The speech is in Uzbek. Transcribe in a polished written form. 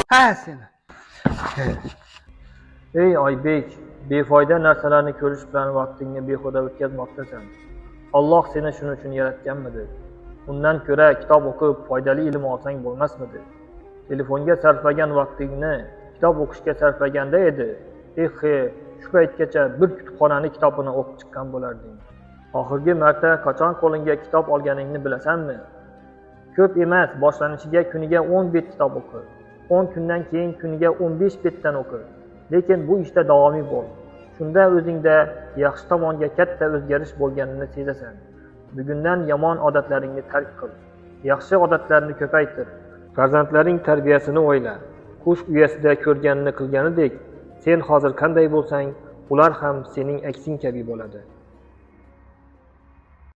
Ha seni. Ey Oybek, befoyda narsalarni ko'rish bilan vaqtingni behuda o'tkazmoqdasan. Alloh seni shuning uchun yaratganmidi? Undan ko'ra kitob o'qib, foydali ilm olsang bo'lmasmidi? Telefonga sarflagan vaqtingni kitob o'qishga sarflaganda edi. Shu paytgacha bir kutubxonani kitobini o'qib chiqqan bo'larding. Oxirgi marta qachon qo'lingga kitob olganingni bilasanmi? Ko'p emas, boshlanishiga kuniga 10 bet kitob o'qi. 10 kundan keyin kuniga 15 betdan o'qi. Lekin bu ishda davomiy bo'l. Shunda o'zingda yaxshi tomonga katta o'zgarish bo'lganini sezasan. Bugundan yomon odatlaringni tark qil. Yaxshi odatlarni ko'paytir. Farzandlaring tarbiyasini o'yla. Qush uyasida ko'rganini qilganidek, sen hozir qanday bo'lsang, ular ham sening aksing kabi bo'ladi.